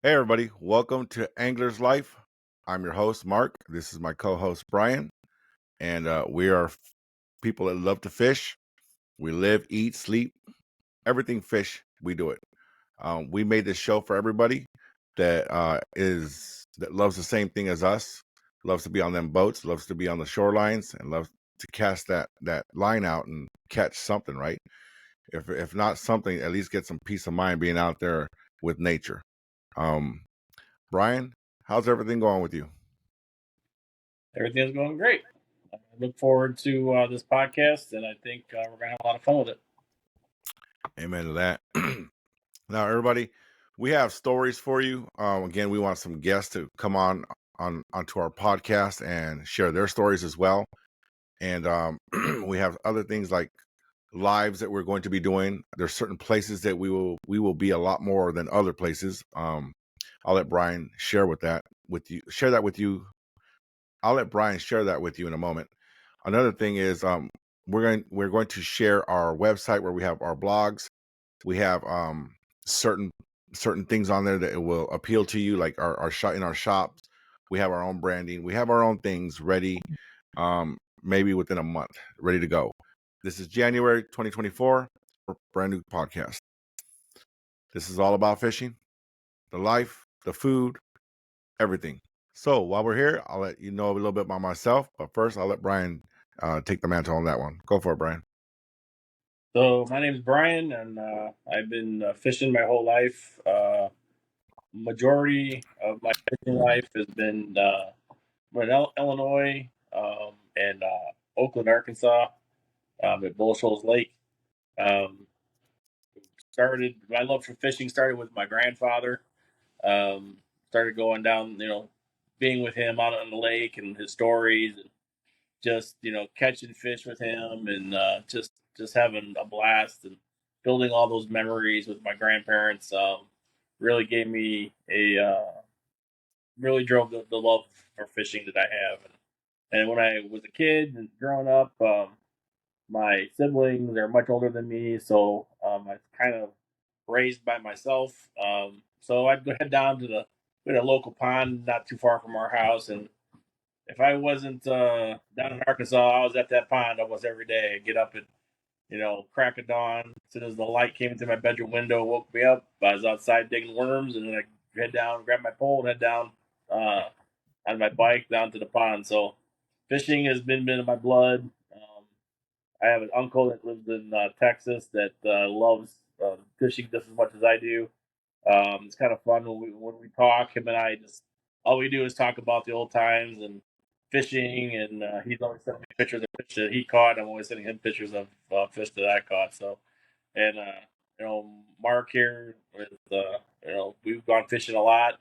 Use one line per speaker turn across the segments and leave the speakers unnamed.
Hey, everybody. Welcome to Angler's Life. I'm your host, Mark. This is my co host, Brian. And we are people that love to fish. We live, eat, sleep, everything fish. We do it. We made this show for everybody that loves the same thing as us, loves to be on them boats, loves to be on the shorelines, and loves to cast that line out and catch something, right? If not something, at least get some peace of mind being out there with nature. Um, Brian, how's everything going with you?
Everything's going great. I look forward to this podcast, and I think we're going to have a lot of fun with it.
Amen to that. Now, everybody, we have stories for you. Again, we want some guests to come onto our podcast and share their stories as well. And we have other things like lives that we're going to be doing. There's certain places that we will be a lot more than other places. I'll let Brian share with you. Share that with you. I'll let Brian share that with you in a moment. Another thing is we're going to share our website where we have our blogs. We have certain things on there that it will appeal to you, like our shop in our shops. We have our own branding. We have our own things ready, maybe within a month, ready to go. This is January 2024, brand new podcast. This is all about fishing, the life, the food, everything. So while we're here, I'll let you know a little bit about myself. But first, I'll let Brian take the mantle on that one. Go for it, Brian.
So my name is Brian, and I've been fishing my whole life. Majority of my fishing life has been in Illinois and Oakland, Arkansas, at Bull Shoals Lake. Um, Started my love for fishing started with my grandfather. Started going down, being with him out on the lake and his stories, and just catching fish with him, and just having a blast and building all those memories with my grandparents. Really gave me a really drove the love for fishing that I have. And when I was a kid and growing up, my siblings are much older than me, so I kind of raised by myself. So I'd go head down to we had a local pond not too far from our house, and if I wasn't down in Arkansas, I was at that pond almost every day. I'd get up at crack of dawn. As soon as the light came into my bedroom window, woke me up. I was outside digging worms, and then I head down, grab my pole, and head down uh, on my bike down to the pond. So fishing has been in my blood. I have an uncle that lives in Texas that loves fishing just as much as I do. It's kind of fun when we talk. Him and I just all we do is talk about the old times and fishing, and he's always sending me pictures of fish that he caught. I'm always sending him pictures of fish that I caught. So, and Mark here with we've gone fishing a lot.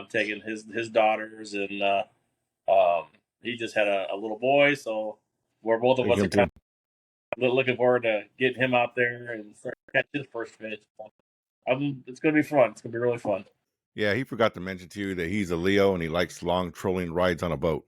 Taking his daughters, and um, he just had a little boy, so we're both of
Take
us are
him
kind
too.
of looking forward to getting him out there and start catch his first fish. It's gonna be fun. It's gonna be really fun.
Yeah, he forgot to mention to you that he's a Leo and he likes long trolling rides on a boat.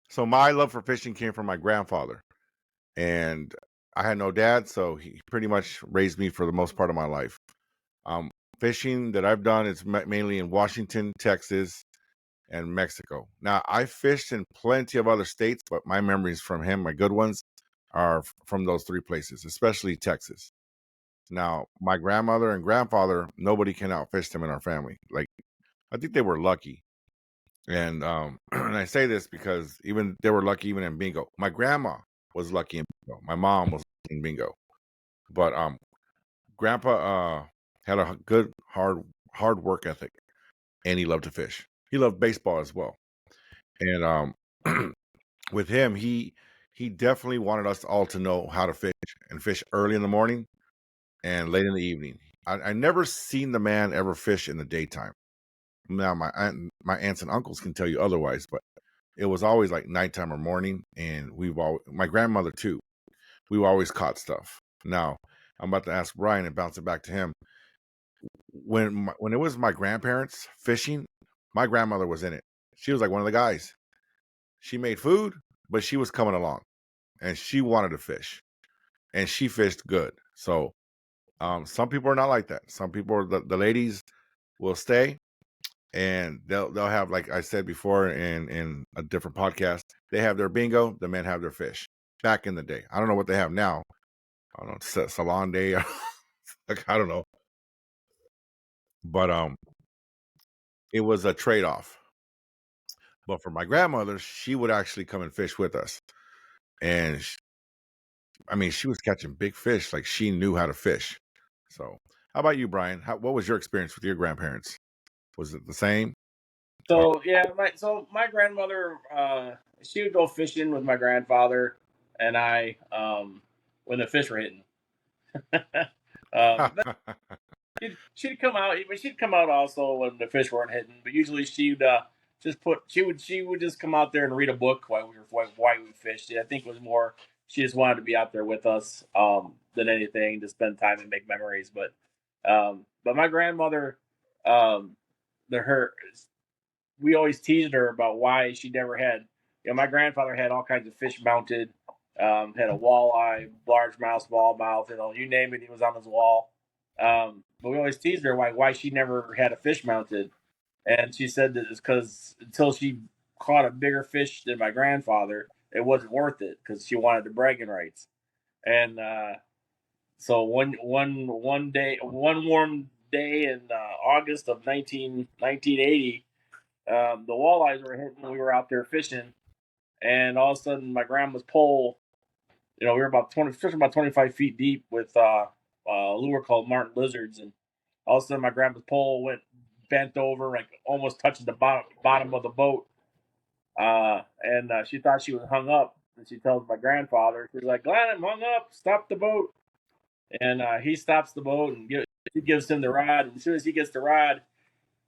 So my love for fishing came from my grandfather, and I had no dad, so he pretty much raised me for the most part of my life. Um, Fishing that I've done is mainly in Washington, Texas, and Mexico. Now I fished in plenty of other states, but my memories from him, my good ones, are from those three places, especially Texas. Now my grandmother and grandfather, nobody can outfish them in our family. Like I think they were lucky. And and I say this because even they were lucky even in bingo. My grandma was lucky in bingo. My mom was lucky in bingo. But grandpa had a good hard work ethic, and he loved to fish. He loved baseball as well. And with him, he definitely wanted us all to know how to fish and fish early in the morning and late in the evening. I never seen the man ever fish in the daytime. Now my aunts and uncles can tell you otherwise, but it was always like nighttime or morning, and my grandmother too. We've always caught stuff. Now I'm about to ask Brian and bounce it back to him. When it was my grandparents fishing, my grandmother was in it. She was like one of the guys. She made food, but she was coming along, and she wanted to fish, and she fished good. So some people are not like that. Some people are the ladies. will stay, and they'll have, like I said before in a different podcast, they have their bingo, the men have their fish. Back in the day, I don't know what they have now. I don't know, salon day, like I don't know, but it was a trade off. But for my grandmother, she would actually come and fish with us, and I mean, she was catching big fish, like she knew how to fish. So, how about you, Brian? What was your experience with your grandparents? Was it the same? Or
So yeah, my grandmother, she would go fishing with my grandfather and I, when the fish were hitting. But she'd come out, but she'd come out also when the fish weren't hitting. But usually she'd she would just come out there and read a book while we fished. I think it was more she just wanted to be out there with us, than anything, to spend time and make memories. But my grandmother, um, her we always teased her about why she never had. My grandfather had all kinds of fish mounted. Had a walleye, largemouth, smallmouth, you name it, he was on his wall. But we always teased her why she never had a fish mounted, and she said that it's because until she caught a bigger fish than my grandfather, it wasn't worth it because she wanted the bragging rights. And so one warm day in August of 1980, the walleyes were hitting. We were out there fishing, and all of a sudden, my grandma's pole. We were about fishing about 25 feet deep with a lure called Martin lizards, and all of a sudden, my grandma's pole went bent over, like almost touching the bottom of the boat. And she thought she was hung up, and she tells my grandfather, she's like, "Glad I'm hung up. Stop the boat." And he stops the boat and he gives him the rod. And as soon as he gets the rod,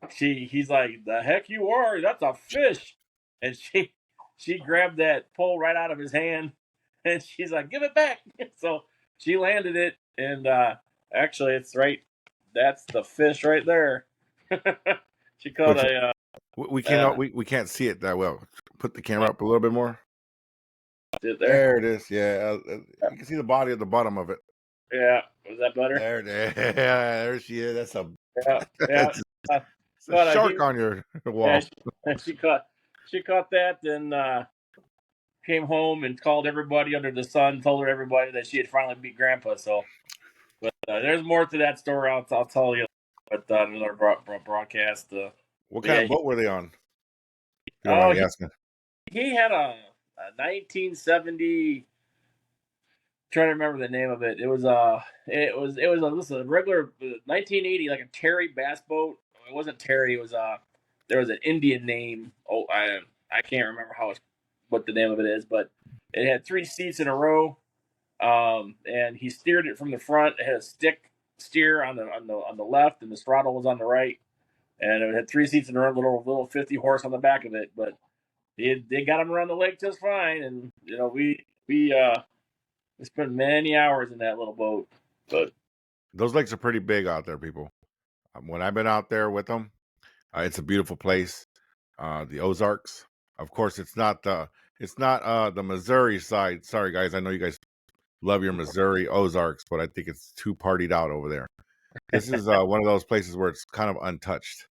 he's like, "The heck you are? That's a fish!" And she grabbed that pole right out of his hand, and she's like, "Give it back!" So she landed it, and actually, it's right. That's the fish right there. She caught
which
a
we
uh,
can't we can't see it that well. Put the camera up a little bit more.
it there.
There it is. Yeah, you can see the body at the bottom of it.
Yeah, was that better?
There, there, there she is. That's a
Yeah, yeah.
that's
Uh,
it's a
caught a
shark
huge.
on your
Yeah,
wall.
she caught that, and came home and called everybody under the sun, told everybody that she had finally beat Grandpa. So, but there's more to that story. I'll tell you, but another broadcast.
What
But
kind
yeah,
of boat were they on? If you don't mind
oh,
me asking.
he had a 1970. Trying to remember the name of it. This was a regular 1980, like a Terry bass boat. It wasn't Terry. It was there was an Indian name. Oh, I can't remember what the name of it is, but it had three seats in a row. And he steered it from the front. It had a stick steer on the left, and the throttle was on the right. And it had three seats in a row, little 50 horse on the back of it. But they got him around the lake just fine. And we spent many hours in that little boat. But
Those lakes are pretty big out there, people. When I've been out there with them, it's a beautiful place. The Ozarks. Of course, it's not the Missouri side. Sorry, guys. I know you guys love your Missouri Ozarks, but I think it's too partied out over there. This is one of those places where it's kind of untouched,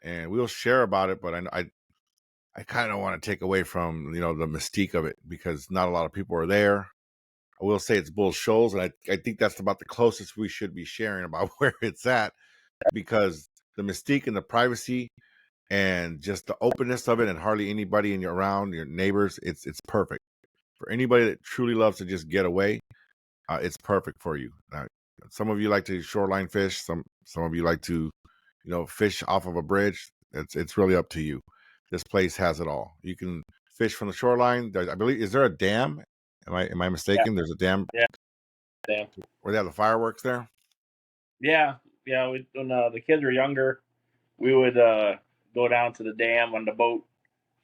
and we'll share about it. But I kind of want to take away from the mystique of it because not a lot of people are there. I will say it's Bull Shoals, and I think that's about the closest we should be sharing about where it's at because the mystique and the privacy and just the openness of it, and hardly anybody in your neighbors. It's perfect for anybody that truly loves to just get away. It's perfect for you. Some of you like to shoreline fish. Some of you like to, fish off of a bridge. It's really up to you. This place has it all. You can fish from the shoreline. I believe, is there a dam? Am I
yeah,
mistaken? There's a dam
yeah, damn.
where they have the fireworks there.
Yeah, yeah. When the kids were younger, we would go down to the dam on the boat,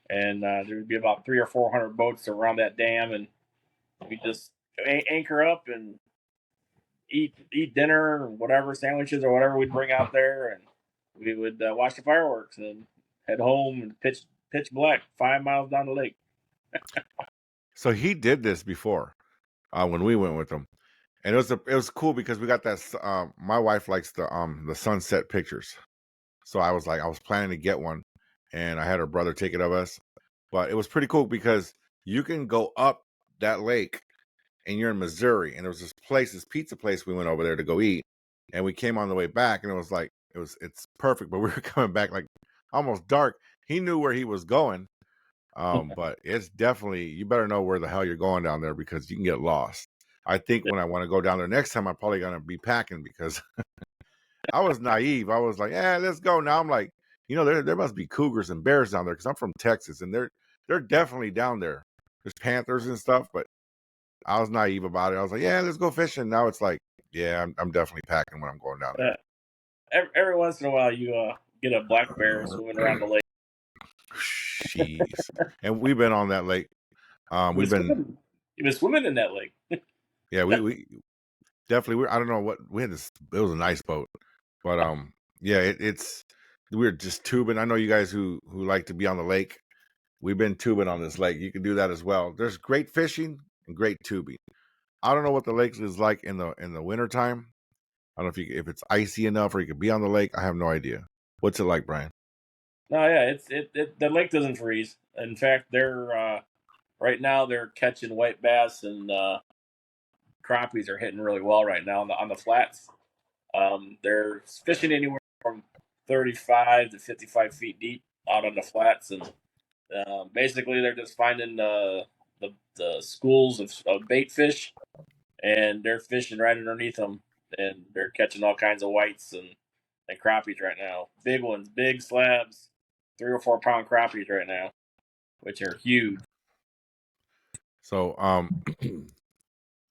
and there would be about 300 or 400 boats around that dam, and we just anchor up and eat dinner or whatever, sandwiches or whatever we'd bring out there, and we would watch the fireworks and head home and pitch black 5 miles down the lake.
So he did this before when we went with him, and it was cool because we got that. My wife likes the sunset pictures, So I was like, I was planning to get one, and I had her brother take it of us. But it was pretty cool because you can go up that lake, and you're in Missouri, and there was this place, this pizza place we went over there to go eat, and we came on the way back, and it was like it's perfect, but we were coming back like almost dark. He knew where he was going, but it's definitely, you better know where the hell you're going down there because you can get lost. I think when I want to go down there next time, I'm probably gonna be packing because I was naive. I was like, "Yeah, let's go." Now I'm like, there must be cougars and bears down there because I'm from Texas, and they're definitely down there. There's panthers and stuff, but I was naive about it. I was like, "Yeah, let's go fishing." Now it's like, "Yeah, I'm definitely packing when I'm going down
Uh, every once in a while, you get a black bear swimming around the lake.
there." Jeez, and we've been on that lake.
You've
We've
been
been,
swimming. You've been swimming in that lake.
yeah, we definitely. I don't know what we had this. It was a nice boat, but yeah, it's we were just tubing. I know you guys who like to be on the lake. We've been tubing on this lake. You can do that as well. There's great fishing and great tubing. I don't know what the lake is like in the wintertime. I don't know if it's icy enough or you can be on the lake. I have no idea. What's it like, Brian?
No, yeah, the lake doesn't freeze. In fact, they're right now they're catching white bass and crappies are hitting really well right now on the flats. They're fishing anywhere from 35 to 55 feet deep out on the flats, and basically they're just finding the schools of bait fish, and they're fishing right underneath them, and they're catching all kinds of whites and crappies right now. Big ones, big slabs, 3 or 4 pound crappies right now, which are huge.
So,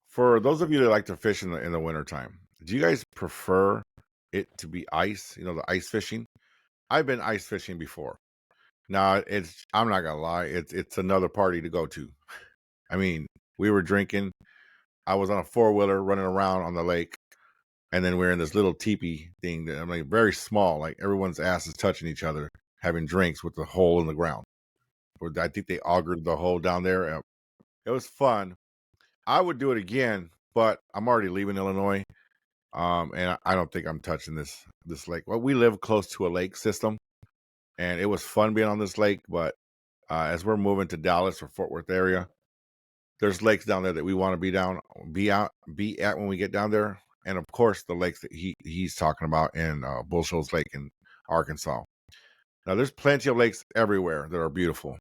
for those of you that like to fish in the wintertime, do you guys prefer it to be ice? The ice fishing. I've been ice fishing before. Now, I'm not gonna lie, it's another party to go to. I mean, we were drinking. I was on a four-wheeler running around on the lake, and then we're in this little teepee thing that I'm like very small, like everyone's ass is touching each other, having drinks with the hole in the ground. Or I think they augured the hole down there. It was fun. I would do it again, but I'm already leaving Illinois. And I don't think I'm touching this lake. Well, we live close to a lake system, and it was fun being on this lake. But as we're moving to Dallas or Fort Worth area, there's lakes down there that we want to be at when we get down there, and of course the lakes that he's talking about in Bull Shoals Lake in Arkansas. Now, there's plenty of lakes everywhere that are beautiful.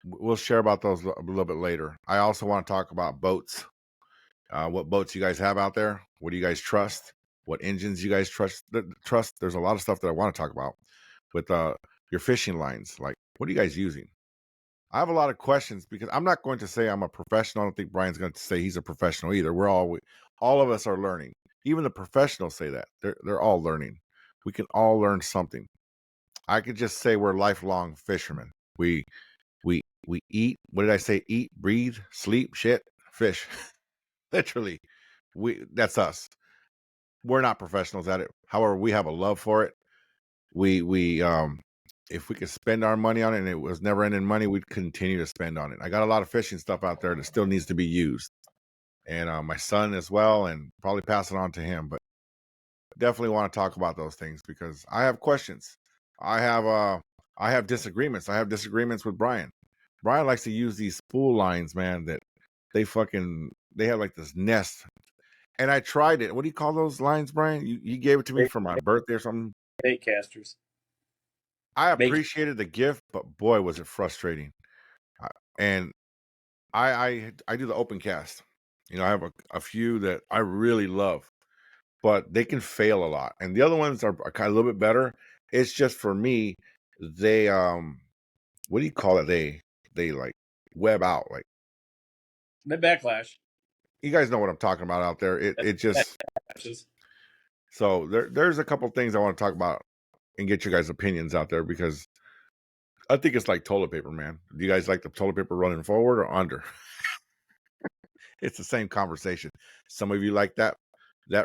We'll share about those a little bit later. I also want to talk about boats. What boats you guys have out there? What do you guys trust? What engines you guys trust? There's a lot of stuff that I want to talk about with your fishing lines. Like, what are you guys using? I have a lot of questions because I'm not going to say I'm a professional. I don't think Brian's going to say he's a professional either. All of us are learning. Even the professionals say that they're all learning. We can all learn something. I could just say we're lifelong fishermen. We eat. What did I say? Eat, breathe, sleep, shit, fish. Literally, that's us. We're not professionals at it. However, we have a love for it. We if we could spend our money on it and it was never ending money, we'd continue to spend on it. I got a lot of fishing stuff out there that still needs to be used. And my son as well, and probably pass it on to him. But definitely want to talk about those things because I have questions. I have I have disagreements. I have disagreements with Brian. Brian likes to use these spool lines, man, that they have like this nest. And I tried it. What do you call those lines, Brian? You gave it to me
Bait,
for my birthday or something.
bait casters.
I
Bait.
appreciated the gift, but boy, was it frustrating. And I do the open cast. I have a few that I really love, but they can fail a lot. And the other ones are kind of a little bit better. It's just for me, they what do you call it? They like web out. Like,
The backlash.
you guys know what I'm talking about out there. It just,
Backlashes.
so there's a couple things I want to talk about and get your guys' opinions out there because I think it's like toilet paper, man. Do you guys like the toilet paper running forward or under? It's the same conversation. Some of you like that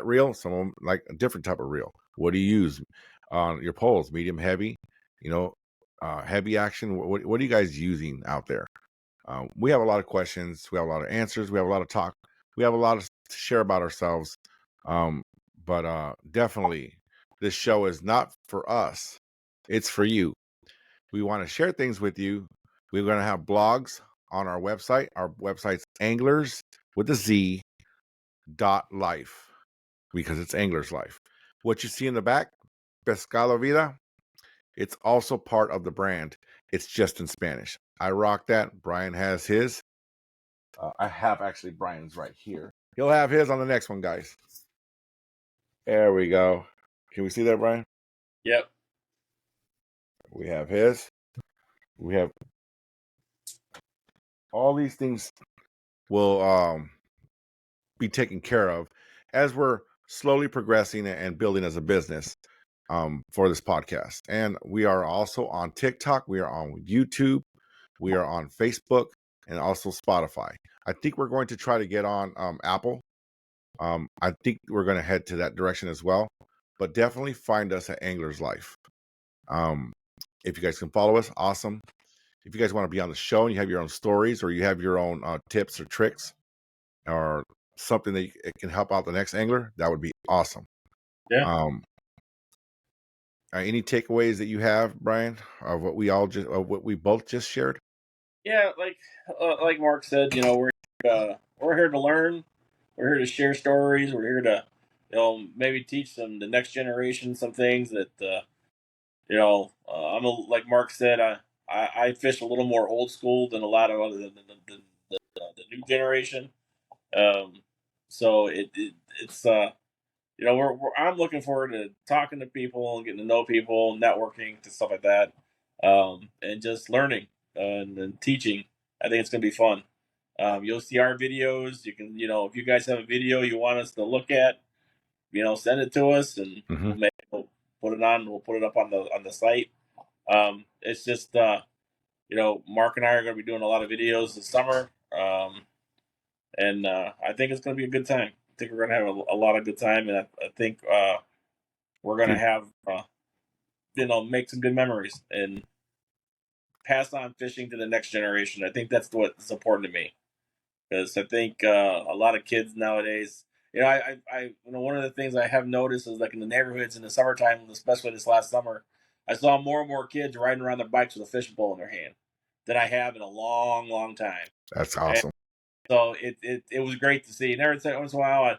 reel. Some of them like a different type of reel. What do you use on your poles? Medium, heavy, heavy action. What are you guys using out there? We have a lot of questions. We have a lot of answers. We have a lot of talk. We have a lot to share about ourselves. But definitely, This show is not for us, it's for you. We want to share things with you. We're going to have blogs on our website. Our website's Anglerz with a Z .life, because it's Angler's Life. What you see in the back, Pescado Vida, it's also part of the brand. It's just in Spanish. I rock that. Bryan has his. I have actually Bryan's right here. He'll have his on the next one, guys. There we go. Can we see that, Bryan?
Yep.
We have his. We have all these things will be taken care of as we're slowly progressing and building as a business for this podcast. And we are also on TikTok. We are on YouTube. We are on Facebook and also Spotify. I think we're going to try to get on Apple. I think we're going to head to that direction as well. But definitely find us at Angler's Life. If you guys can follow us, awesome. If you guys want to be on the show and you have your own stories or you have your own tips or tricks or something that it can help out the next angler, that would be awesome.
Yeah.
Any takeaways that you have, Bryan, of what we both just shared?
Yeah, like Mark said, we're here to learn. We're here to share stories. We're here to maybe teach the next generation some things that like Mark said, I fish a little more old school than a lot of other than the new generation. Um, so it's I'm looking forward to talking to people and getting to know people, networking, to stuff like that, and just learning and teaching. I think it's gonna be fun. You'll see our videos. You can, if you guys have a video you want us to look at, send it to us, and we'll put it on. We'll put it up on the site. It's just, Mark and I are going to be doing a lot of videos this summer, and I think it's going to be a good time. I think we're going to have a lot of good time, and I think we're going to have, make some good memories and pass on fishing to the next generation. I think that's what's important to me, because I think a lot of kids nowadays, one of the things I have noticed is, like, in the neighborhoods in the summertime, especially this last summer, I saw more and more kids riding around their bikes with a fishing pole in their hand than I have in a long, long time.
That's
And
awesome.
so it was great to see. And every once in a while, I'd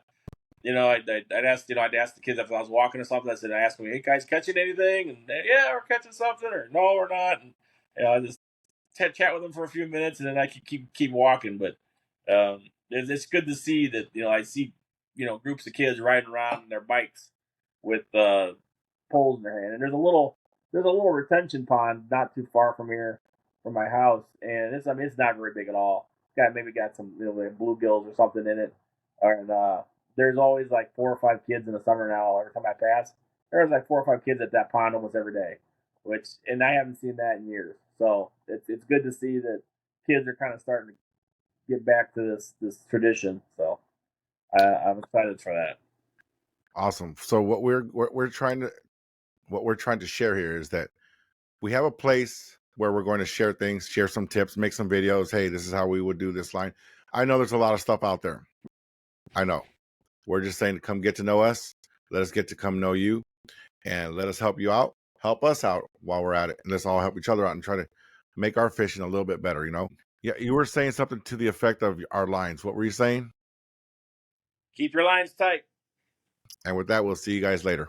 ask the kids if I was walking or something. I ask them, "Hey guys, catching anything?" And they, "Yeah, we're catching something," or "No, we're not." And I just chat with them for a few minutes, and then I could keep walking. But it's good to see that I see groups of kids riding around their bikes with poles in their hand. And there's a little retention pond not too far from here, from my house, and it's not very big at all. Maybe got some like bluegills or something in it, and there's always like 4 or 5 kids in the summer now. Every time I pass, there's like 4 or 5 kids at that pond almost every day, and I haven't seen that in years. So it's good to see that kids are kind of starting to get back to this tradition. So I'm excited for that.
Awesome. So what we're trying to share here is that we have a place where we're going to share things, share some tips, make some videos. Hey, this is how we would do this line. I know there's a lot of stuff out there. I know. We're just saying to come get to know us. Let us get to come know you, and let us help you out. Help us out while we're at it, and let's all help each other out and try to make our fishing a little bit better. Yeah, you were saying something to the effect of our lines. What were you saying?
Keep your lines tight.
And with that, we'll see you guys later.